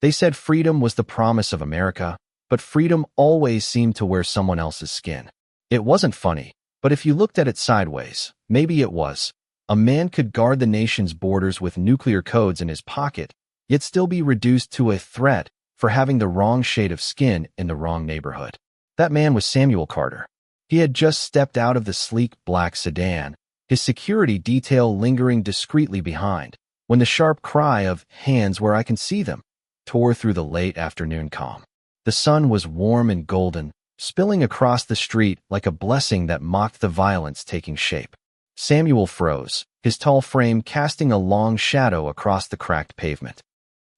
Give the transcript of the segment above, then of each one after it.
They said freedom was the promise of America, but freedom always seemed to wear someone else's skin. It wasn't funny, but if you looked at it sideways, maybe it was. A man could guard the nation's borders with nuclear codes in his pocket, yet still be reduced to a threat for having the wrong shade of skin in the wrong neighborhood. That man was Samuel Carter. He had just stepped out of the sleek black sedan, his security detail lingering discreetly behind, when the sharp cry of "Hands where I can see them" tore through the late afternoon calm. The sun was warm and golden, spilling across the street like a blessing that mocked the violence taking shape. Samuel froze, his tall frame casting a long shadow across the cracked pavement.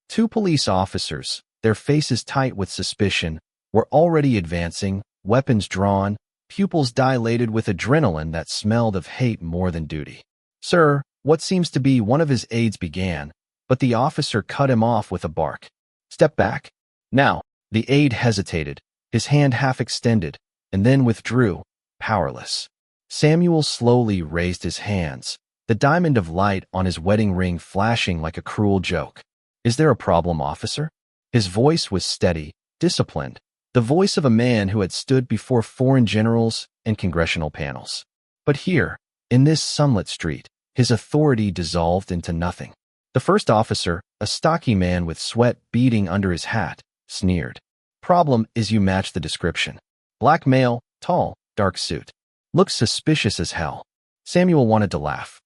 Two police officers, their faces tight with suspicion, were already advancing, weapons drawn, pupils dilated with adrenaline that smelled of hate more than duty. "Sir," what seems to be one of his aides began, but the officer cut him off with a bark. "Step back." Now, the aide hesitated, his hand half extended, and then withdrew, powerless. Samuel slowly raised his hands, the diamond of light on his wedding ring flashing like a cruel joke. "Is there a problem, officer?" His voice was steady, disciplined, the voice of a man who had stood before foreign generals and congressional panels. But here, in this sunlit street, his authority dissolved into nothing. The first officer, a stocky man with sweat beading under his hat, sneered. "Problem is you match the description. Black male, tall, dark suit. Looks suspicious as hell." Samuel wanted to laugh.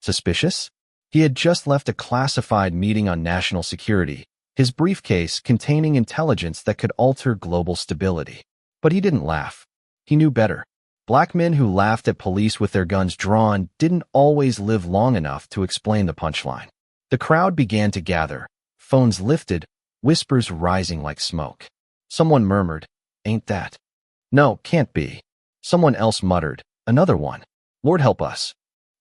Suspicious? He had just left a classified meeting on national security, his briefcase containing intelligence that could alter global stability. But he didn't laugh. He knew better. Black men who laughed at police with their guns drawn didn't always live long enough to explain the punchline. The crowd began to gather, phones lifted, whispers rising like smoke. Someone murmured, "Ain't that?" "No, can't be." Someone else muttered, "Another one. Lord help us."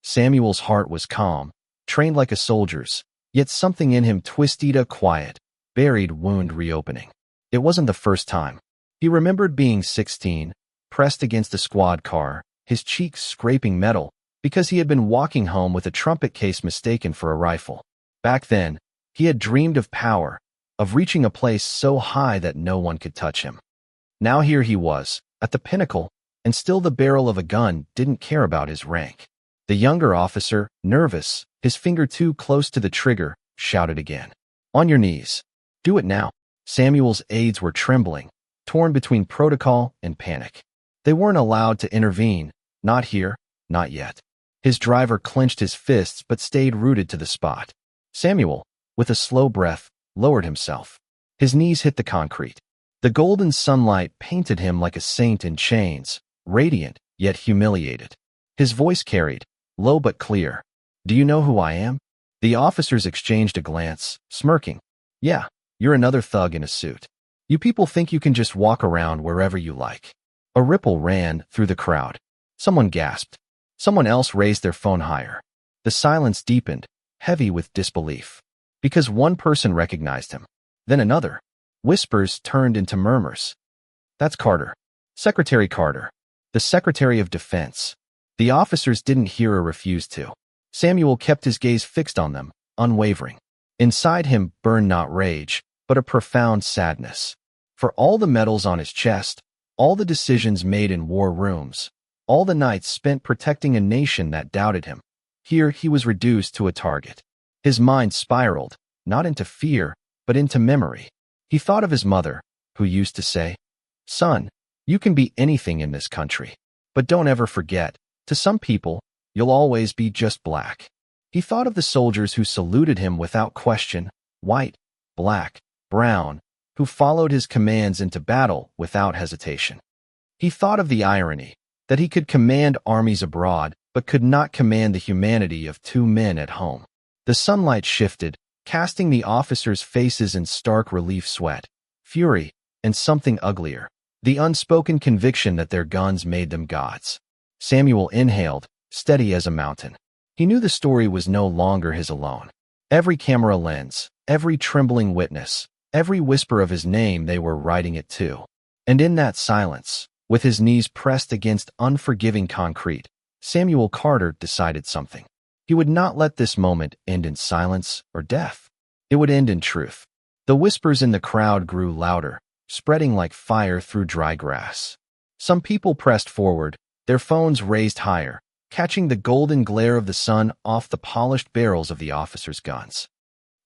Samuel's heart was calm, trained like a soldier's, yet something in him twisted a quiet, buried wound reopening. It wasn't the first time. He remembered being 16, pressed against a squad car, his cheeks scraping metal, because he had been walking home with a trumpet case mistaken for a rifle. Back then, he had dreamed of power, of reaching a place so high that no one could touch him. Now here he was, at the pinnacle, and still the barrel of a gun didn't care about his rank. The younger officer, nervous, his finger too close to the trigger, shouted again. "On your knees. Do it now." Samuel's aides were trembling, torn between protocol and panic. They weren't allowed to intervene, not here, not yet. His driver clenched his fists but stayed rooted to the spot. Samuel, with a slow breath, lowered himself. His knees hit the concrete. The golden sunlight painted him like a saint in chains, radiant yet humiliated. His voice carried, low but clear. "Do you know who I am?" The officers exchanged a glance, smirking. "Yeah, you're another thug in a suit. You people think you can just walk around wherever you like." A ripple ran through the crowd. Someone gasped. Someone else raised their phone higher. The silence deepened, heavy with disbelief. Because one person recognized him. Then another. Whispers turned into murmurs. "That's Carter. Secretary Carter. The Secretary of Defense." The officers didn't hear or refuse to. Samuel kept his gaze fixed on them, unwavering. Inside him burned not rage, but a profound sadness. For all the medals on his chest, all the decisions made in war rooms, all the nights spent protecting a nation that doubted him, here he was reduced to a target. His mind spiraled, not into fear, but into memory. He thought of his mother, who used to say, "Son, you can be anything in this country, but don't ever forget, to some people, you'll always be just black." He thought of the soldiers who saluted him without question, white, black, brown, who followed his commands into battle without hesitation. He thought of the irony, that he could command armies abroad, but could not command the humanity of two men at home. The sunlight shifted, casting the officers' faces in stark relief: sweat, fury, and something uglier, the unspoken conviction that their guns made them gods. Samuel inhaled, steady as a mountain. He knew the story was no longer his alone. Every camera lens, every trembling witness, every whisper of his name, they were writing it too. And in that silence, with his knees pressed against unforgiving concrete, Samuel Carter decided something. He would not let this moment end in silence or death. It would end in truth. The whispers in the crowd grew louder, spreading like fire through dry grass. Some people pressed forward, their phones raised higher, catching the golden glare of the sun off the polished barrels of the officers' guns.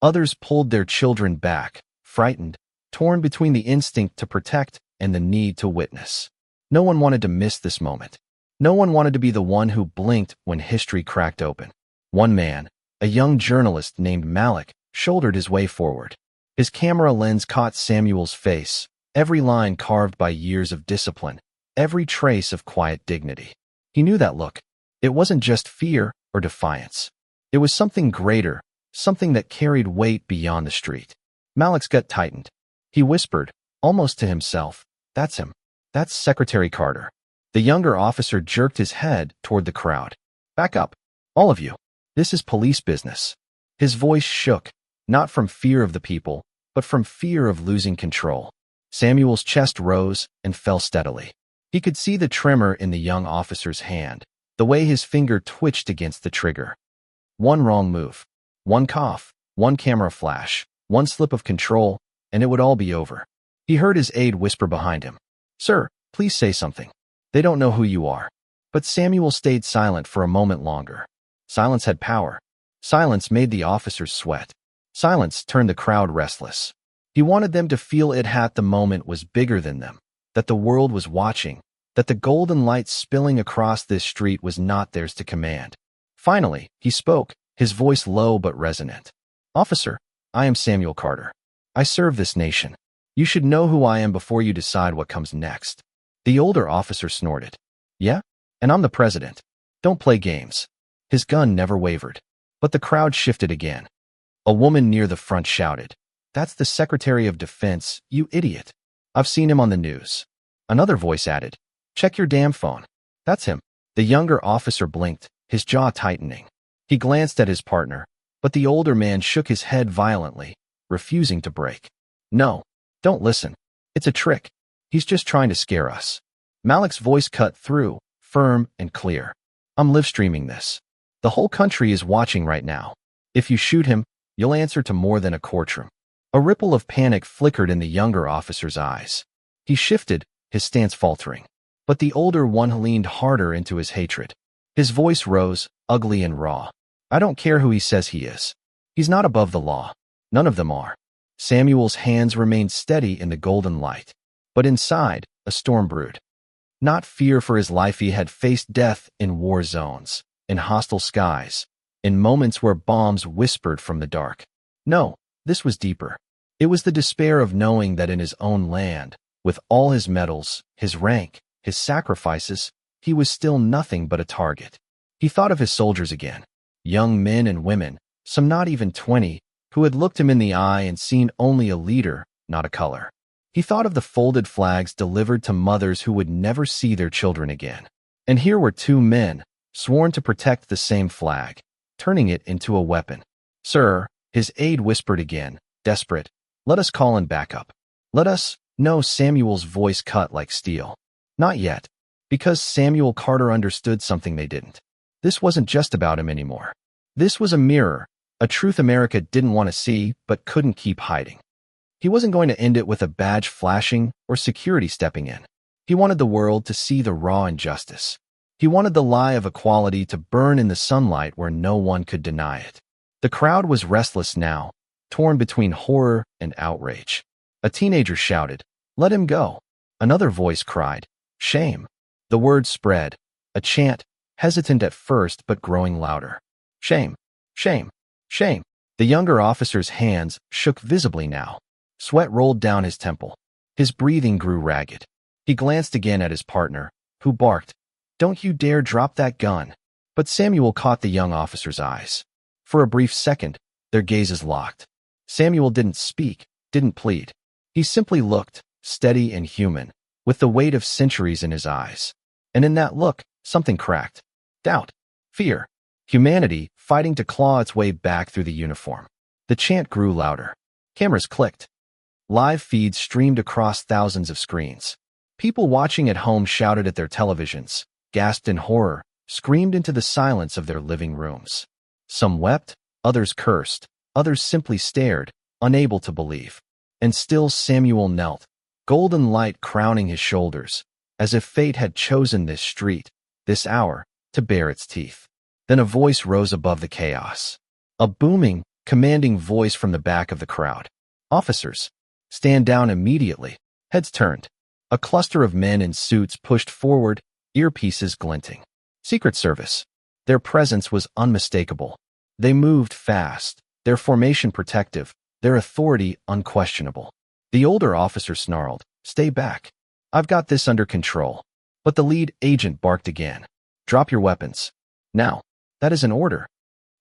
Others pulled their children back, frightened, torn between the instinct to protect and the need to witness. No one wanted to miss this moment. No one wanted to be the one who blinked when history cracked open. One man, a young journalist named Malik, shouldered his way forward. His camera lens caught Samuel's face, every line carved by years of discipline, every trace of quiet dignity. He knew that look. It wasn't just fear or defiance. It was something greater, something that carried weight beyond the street. Malik's gut tightened. He whispered, almost to himself, "That's him. That's Secretary Carter." The younger officer jerked his head toward the crowd. "Back up, all of you. This is police business." His voice shook, not from fear of the people, but from fear of losing control. Samuel's chest rose and fell steadily. He could see the tremor in the young officer's hand, the way his finger twitched against the trigger. One wrong move, one cough, one camera flash, one slip of control, and it would all be over. He heard his aide whisper behind him, "Sir, please say something. They don't know who you are." But Samuel stayed silent for a moment longer. Silence had power. Silence made the officers sweat. Silence turned the crowd restless. He wanted them to feel the moment was bigger than them, that the world was watching, that the golden light spilling across this street was not theirs to command. Finally, he spoke, his voice low but resonant. "Officer, I am Samuel Carter. I serve this nation. You should know who I am before you decide what comes next." The older officer snorted. "Yeah? And I'm the president. Don't play games." His gun never wavered. But the crowd shifted again. A woman near the front shouted, "That's the Secretary of Defense, you idiot. I've seen him on the news." Another voice added, "Check your damn phone. That's him." The younger officer blinked, his jaw tightening. He glanced at his partner, but the older man shook his head violently, refusing to break. "No, don't listen. It's a trick. He's just trying to scare us." Malik's voice cut through, firm and clear. "I'm live streaming this. The whole country is watching right now. If you shoot him, you'll answer to more than a courtroom." A ripple of panic flickered in the younger officer's eyes. He shifted, his stance faltering. But the older one leaned harder into his hatred. His voice rose, ugly and raw. "I don't care who he says he is. He's not above the law. None of them are." Samuel's hands remained steady in the golden light. But inside, a storm brewed. Not fear for his life. He had faced death in war zones, in hostile skies, in moments where bombs whispered from the dark. No, this was deeper. It was the despair of knowing that in his own land, with all his medals, his rank, his sacrifices, he was still nothing but a target. He thought of his soldiers again, young men and women, some not even 20, who had looked him in the eye and seen only a leader, not a color. He thought of the folded flags delivered to mothers who would never see their children again. And here were two men, sworn to protect the same flag, turning it into a weapon. "Sir," his aide whispered again, desperate, "let us call in backup. Let us—" No, Samuel's voice cut like steel. "Not yet." Because Samuel Carter understood something they didn't. This wasn't just about him anymore. This was a mirror, a truth America didn't want to see but couldn't keep hiding. He wasn't going to end it with a badge flashing or security stepping in. He wanted the world to see the raw injustice. He wanted the lie of equality to burn in the sunlight where no one could deny it. The crowd was restless now, torn between horror and outrage. A teenager shouted, "Let him go." Another voice cried, "Shame." The word spread, a chant, hesitant at first but growing louder. "Shame, shame, shame." The younger officer's hands shook visibly now. Sweat rolled down his temple. His breathing grew ragged. He glanced again at his partner, who barked, "Don't you dare drop that gun." But Samuel caught the young officer's eyes. For a brief second, their gazes locked. Samuel didn't speak, didn't plead. He simply looked, steady and human, with the weight of centuries in his eyes. And in that look, something cracked. Doubt. Fear. Humanity fighting to claw its way back through the uniform. The chant grew louder. Cameras clicked. Live feeds streamed across thousands of screens. People watching at home shouted at their televisions, gasped in horror, screamed into the silence of their living rooms. Some wept, others cursed, others simply stared, unable to believe. And still Samuel knelt, golden light crowning his shoulders, as if fate had chosen this street, this hour, to bare its teeth. Then a voice rose above the chaos. A booming, commanding voice from the back of the crowd. "Officers, stand down immediately." Heads turned. A cluster of men in suits pushed forward, earpieces glinting. Secret Service. Their presence was unmistakable. They moved fast, their formation protective, their authority unquestionable. The older officer snarled, "Stay back. I've got this under control." But the lead agent barked again. "Drop your weapons. Now." "That is an order.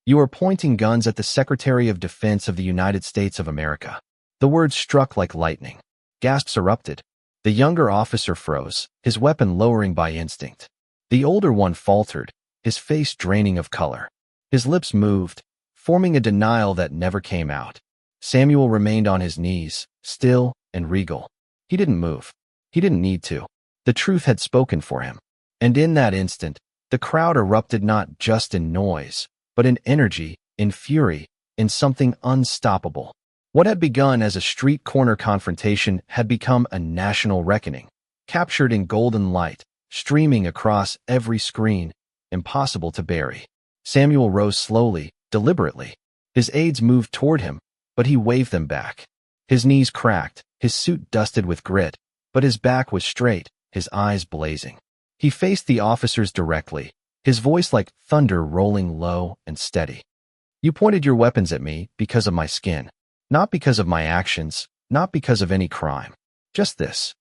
You are pointing guns at the Secretary of Defense of the United States of America." The words struck like lightning. Gasps erupted. The younger officer froze, his weapon lowering by instinct. The older one faltered, his face draining of color. His lips moved, forming a denial that never came out. Samuel remained on his knees, still and regal. He didn't move. He didn't need to. The truth had spoken for him. And in that instant, the crowd erupted not just in noise, but in energy, in fury, in something unstoppable. What had begun as a street corner confrontation had become a national reckoning, captured in golden light, streaming across every screen, impossible to bury. Samuel rose slowly, deliberately. His aides moved toward him, but he waved them back. His knees cracked, his suit dusted with grit, but his back was straight, his eyes blazing. He faced the officers directly, his voice like thunder rolling low and steady. "You pointed your weapons at me because of my skin. Not because of my actions, not because of any crime. Just this."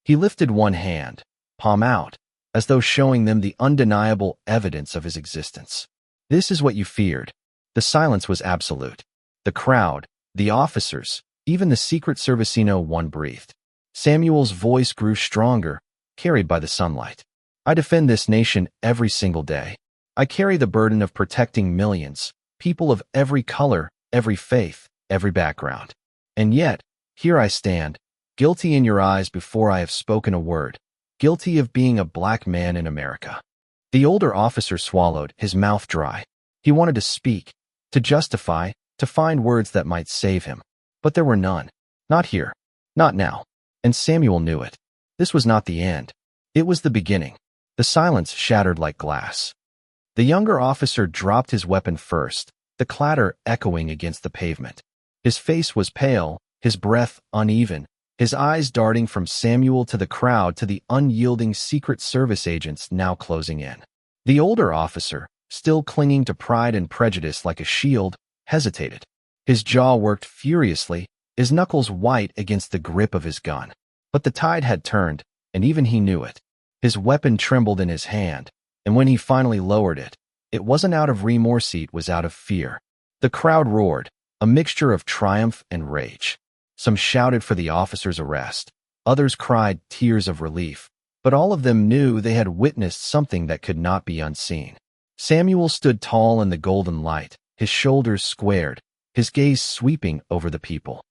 He lifted one hand, palm out, as though showing them the undeniable evidence of his existence. "This is what you feared." The silence was absolute. The crowd, the officers, even the Secret Servicino one breathed. Samuel's voice grew stronger, carried by the sunlight. "I defend this nation every single day. I carry the burden of protecting millions, people of every color, every faith, every background. And yet, here I stand, guilty in your eyes before I have spoken a word, guilty of being a black man in America." The older officer swallowed, his mouth dry. He wanted to speak, to justify, to find words that might save him. But there were none. Not here. Not now. And Samuel knew it. This was not the end. It was the beginning. The silence shattered like glass. The younger officer dropped his weapon first, the clatter echoing against the pavement. His face was pale, his breath uneven, his eyes darting from Samuel to the crowd to the unyielding Secret Service agents now closing in. The older officer, still clinging to pride and prejudice like a shield, hesitated. His jaw worked furiously, his knuckles white against the grip of his gun. But the tide had turned, and even he knew it. His weapon trembled in his hand, and when he finally lowered it, it wasn't out of remorse, it was out of fear. The crowd roared, a mixture of triumph and rage. Some shouted for the officer's arrest. Others cried tears of relief. But all of them knew they had witnessed something that could not be unseen. Samuel stood tall in the golden light, his shoulders squared, his gaze sweeping over the people.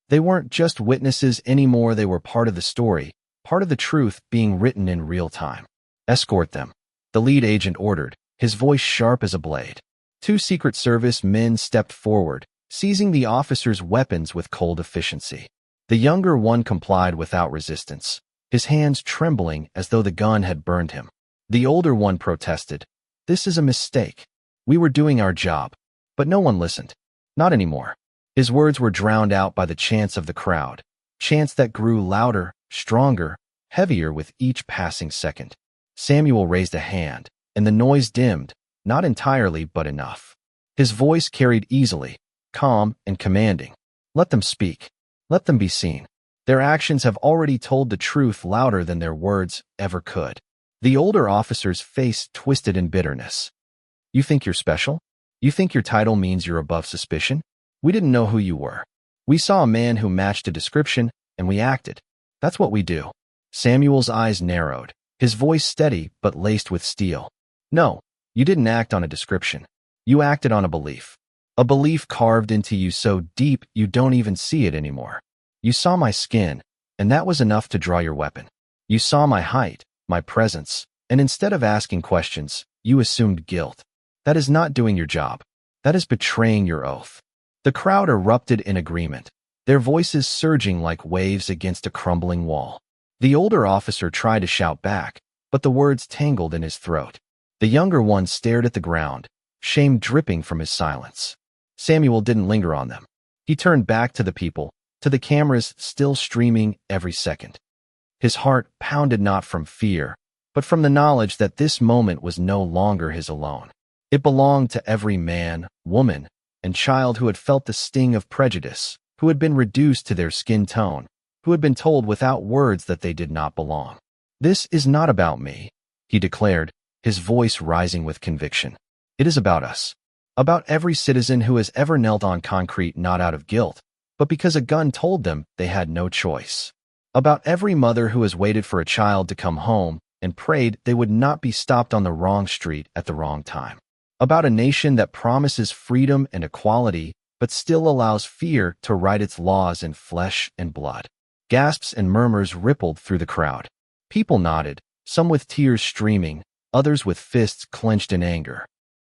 They weren't just witnesses anymore, they were part of the story, part of the truth being written in real time. "Escort them," the lead agent ordered, his voice sharp as a blade. Two Secret Service men stepped forward, seizing the officer's weapons with cold efficiency. The younger one complied without resistance, his hands trembling as though the gun had burned him. The older one protested, "This is a mistake. We were doing our job." But no one listened. Not anymore. His words were drowned out by the chants of the crowd, chants that grew louder, stronger, heavier with each passing second. Samuel raised a hand, and the noise dimmed, not entirely but enough. His voice carried easily, calm and commanding. "Let them speak. Let them be seen. Their actions have already told the truth louder than their words ever could." The older officer's face twisted in bitterness. "You think you're special? You think your title means you're above suspicion? We didn't know who you were. We saw a man who matched a description, and we acted. That's what we do." Samuel's eyes narrowed, his voice steady but laced with steel. "No, you didn't act on a description. You acted on a belief. A belief carved into you so deep you don't even see it anymore. You saw my skin, and that was enough to draw your weapon. You saw my height, my presence, and instead of asking questions, you assumed guilt. That is not doing your job. That is betraying your oath." The crowd erupted in agreement. their voices surging like waves against a crumbling wall. The older officer tried to shout back, but the words tangled in his throat. The younger one stared at the ground, shame dripping from his silence. Samuel didn't linger on them. He turned back to the people, to the cameras still streaming every second. His heart pounded not from fear, but from the knowledge that this moment was no longer his alone. It belonged to every man, woman, and child who had felt the sting of prejudice, who had been reduced to their skin tone, who had been told without words that they did not belong. "This is not about me," he declared, his voice rising with conviction. "It is about us. About every citizen who has ever knelt on concrete not out of guilt, but because a gun told them they had no choice. About every mother who has waited for a child to come home and prayed they would not be stopped on the wrong street at the wrong time. About a nation that promises freedom and equality but still allows fear to write its laws in flesh and blood." Gasps and murmurs rippled through the crowd. People nodded, some with tears streaming, others with fists clenched in anger.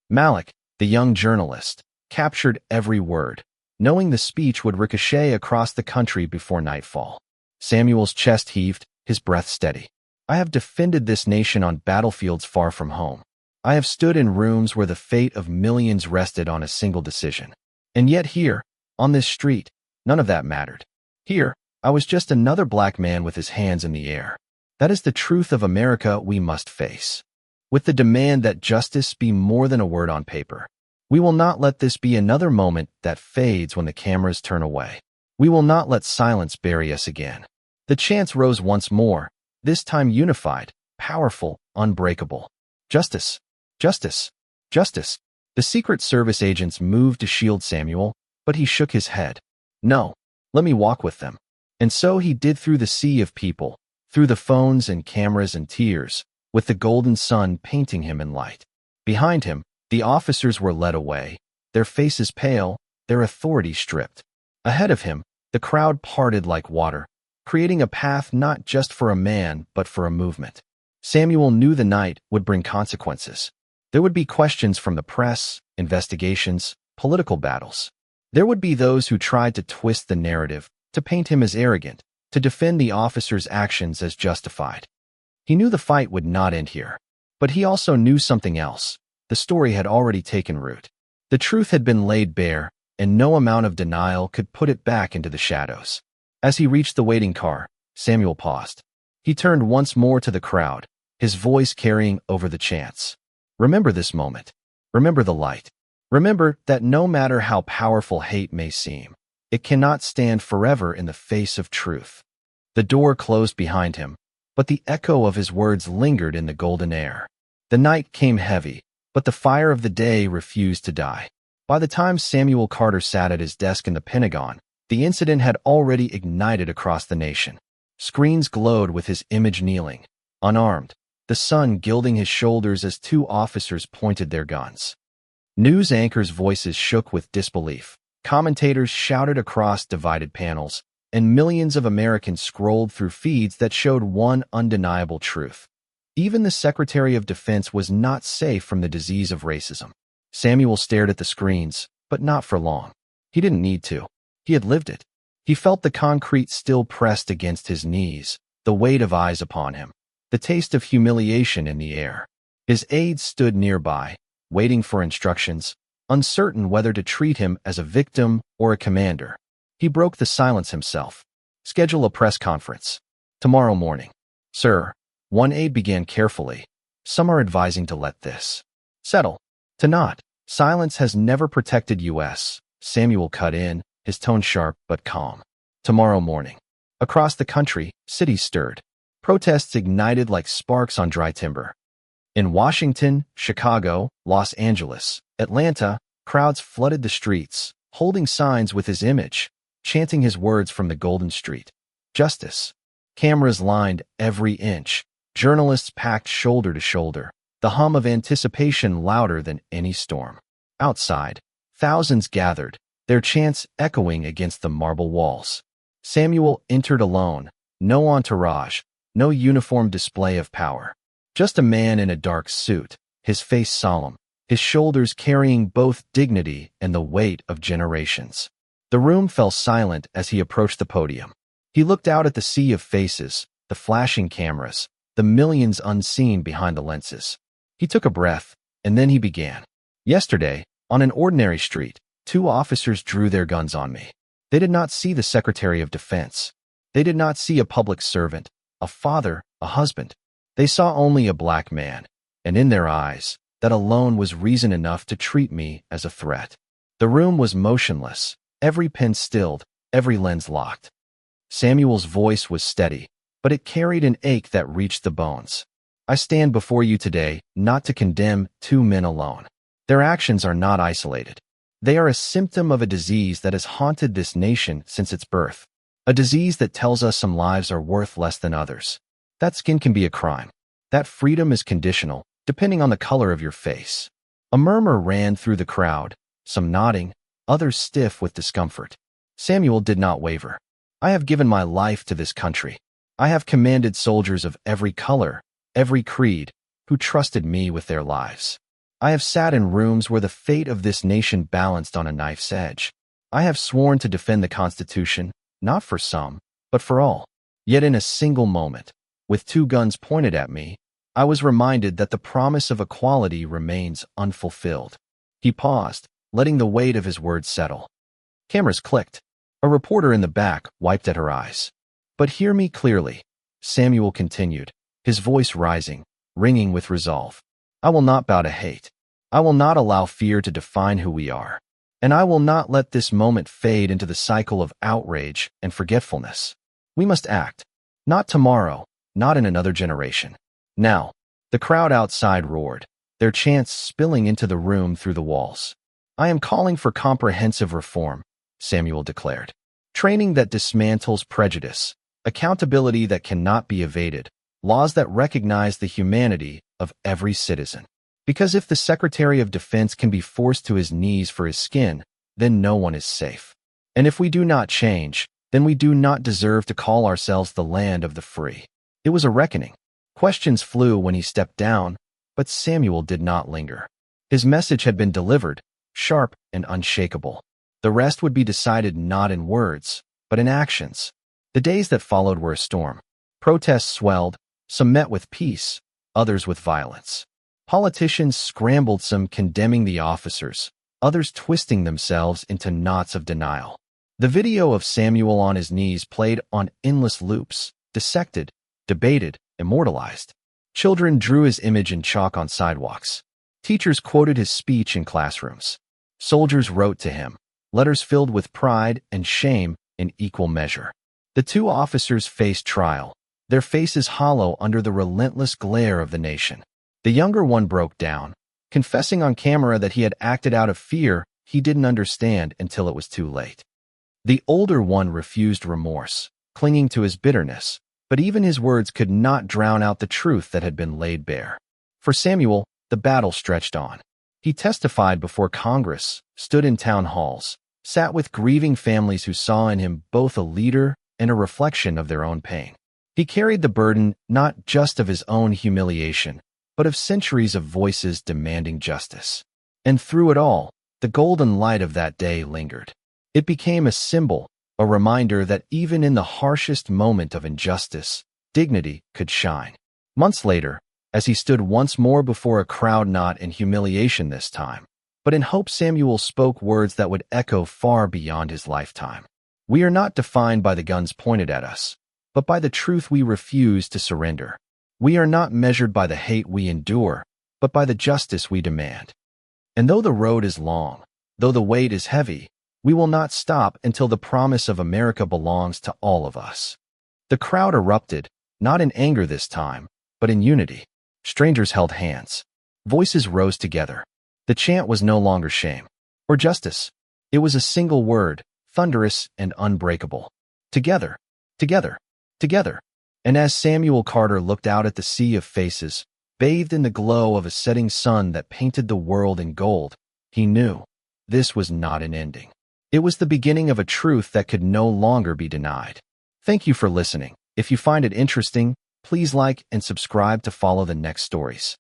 Malik, the young journalist, captured every word, knowing the speech would ricochet across the country before nightfall. Samuel's chest heaved, his breath steady. "I have defended this nation on battlefields far from home. I have stood in rooms where the fate of millions rested on a single decision. And yet here, on this street, none of that mattered. Here, I was just another black man with his hands in the air. That is the truth of America we must face, with the demand that justice be more than a word on paper. We will not let this be another moment that fades when the cameras turn away. We will not let silence bury us again." The chants rose once more, this time unified, powerful, unbreakable. "Justice! Justice! Justice!" The Secret Service agents moved to shield Samuel, but he shook his head. "No, let me walk with them." And so he did, through the sea of people, through the phones and cameras and tears, with the golden sun painting him in light. Behind him, the officers were led away, their faces pale, their authority stripped. Ahead of him, the crowd parted like water, creating a path not just for a man but for a movement. Samuel knew the night would bring consequences. There would be questions from the press, investigations, political battles. There would be those who tried to twist the narrative, to paint him as arrogant, to defend the officer's actions as justified. He knew the fight would not end here. But he also knew something else. The story had already taken root. The truth had been laid bare, and no amount of denial could put it back into the shadows. As he reached the waiting car, Samuel paused. He turned once more to the crowd, his voice carrying over the chants. "Remember this moment. Remember the light. Remember that no matter how powerful hate may seem, it cannot stand forever in the face of truth." The door closed behind him, but the echo of his words lingered in the golden air. The night came heavy, but the fire of the day refused to die. By the time Samuel Carter sat at his desk in the Pentagon, the incident had already ignited across the nation. Screens glowed with his image kneeling, unarmed, the sun gilding his shoulders as two officers pointed their guns. News anchors' voices shook with disbelief. Commentators shouted across divided panels, and millions of Americans scrolled through feeds that showed one undeniable truth. Even the Secretary of Defense was not safe from the disease of racism. Samuel stared at the screens, but not for long. He didn't need to. He had lived it. He felt the concrete still pressed against his knees, the weight of eyes upon him, the taste of humiliation in the air. His aides stood nearby, waiting for instructions, uncertain whether to treat him as a victim or a commander. He broke the silence himself. "Schedule a press conference. Tomorrow morning." "Sir," one aide began carefully, "some are advising to let this settle." "To not. Silence has never protected us," Samuel cut in, his tone sharp but calm. "Tomorrow morning." Across the country, cities stirred. Protests ignited like sparks on dry timber. In Washington, Chicago, Los Angeles, Atlanta, crowds flooded the streets, holding signs with his image, chanting his words from the Golden Street. Justice. Cameras lined every inch, journalists packed shoulder to shoulder, the hum of anticipation louder than any storm. Outside, thousands gathered, their chants echoing against the marble walls. Samuel entered alone, no entourage, no uniform display of power. Just a man in a dark suit, his face solemn, his shoulders carrying both dignity and the weight of generations. The room fell silent as he approached the podium. He looked out at the sea of faces, the flashing cameras, the millions unseen behind the lenses. He took a breath, and then he began. Yesterday, on an ordinary street, two officers drew their guns on me. They did not see the Secretary of Defense. They did not see a public servant, a father, a husband. They saw only a black man, and in their eyes, that alone was reason enough to treat me as a threat. The room was motionless, every pen stilled, every lens locked. Samuel's voice was steady, but it carried an ache that reached the bones. I stand before you today not to condemn two men alone. Their actions are not isolated. They are a symptom of a disease that has haunted this nation since its birth. A disease that tells us some lives are worth less than others. That skin can be a crime. That freedom is conditional, depending on the color of your face. A murmur ran through the crowd, some nodding, others stiff with discomfort. Samuel did not waver. I have given my life to this country. I have commanded soldiers of every color, every creed, who trusted me with their lives. I have sat in rooms where the fate of this nation balanced on a knife's edge. I have sworn to defend the Constitution, not for some, but for all. Yet in a single moment, with two guns pointed at me, I was reminded that the promise of equality remains unfulfilled. He paused, letting the weight of his words settle. Cameras clicked. A reporter in the back wiped at her eyes. But hear me clearly, Samuel continued, his voice rising, ringing with resolve. I will not bow to hate. I will not allow fear to define who we are. And I will not let this moment fade into the cycle of outrage and forgetfulness. We must act. Not tomorrow, not in another generation. Now. The crowd outside roared, their chants spilling into the room through the walls. I am calling for comprehensive reform, Samuel declared. Training that dismantles prejudice, accountability that cannot be evaded, laws that recognize the humanity of every citizen. Because if the Secretary of Defense can be forced to his knees for his skin, then no one is safe. And if we do not change, then we do not deserve to call ourselves the land of the free. It was a reckoning. Questions flew when he stepped down, but Samuel did not linger. His message had been delivered, sharp and unshakable. The rest would be decided not in words, but in actions. The days that followed were a storm. Protests swelled, some met with peace, others with violence. Politicians scrambled, some condemning the officers, others twisting themselves into knots of denial. The video of Samuel on his knees played on endless loops, dissected, debated, immortalized. Children drew his image in chalk on sidewalks. Teachers quoted his speech in classrooms. Soldiers wrote to him, letters filled with pride and shame in equal measure. The two officers faced trial, their faces hollow under the relentless glare of the nation. The younger one broke down, confessing on camera that he had acted out of fear he didn't understand until it was too late. The older one refused remorse, clinging to his bitterness, but even his words could not drown out the truth that had been laid bare. For Samuel, the battle stretched on. He testified before Congress, stood in town halls, sat with grieving families who saw in him both a leader and a reflection of their own pain. He carried the burden not just of his own humiliation, but of centuries of voices demanding justice. And through it all, the golden light of that day lingered. It became a symbol, a reminder that even in the harshest moment of injustice, dignity could shine. Months later, as he stood once more before a crowd not in humiliation this time, but in hope, Samuel spoke words that would echo far beyond his lifetime. We are not defined by the guns pointed at us, but by the truth we refuse to surrender. We are not measured by the hate we endure, but by the justice we demand. And though the road is long, though the weight is heavy, we will not stop until the promise of America belongs to all of us. The crowd erupted, not in anger this time, but in unity. Strangers held hands. Voices rose together. The chant was no longer shame or justice. It was a single word, thunderous and unbreakable. Together, together, together. And as Samuel Carter looked out at the sea of faces, bathed in the glow of a setting sun that painted the world in gold, he knew this was not an ending. It was the beginning of a truth that could no longer be denied. Thank you for listening. If you find it interesting, please like and subscribe to follow the next stories.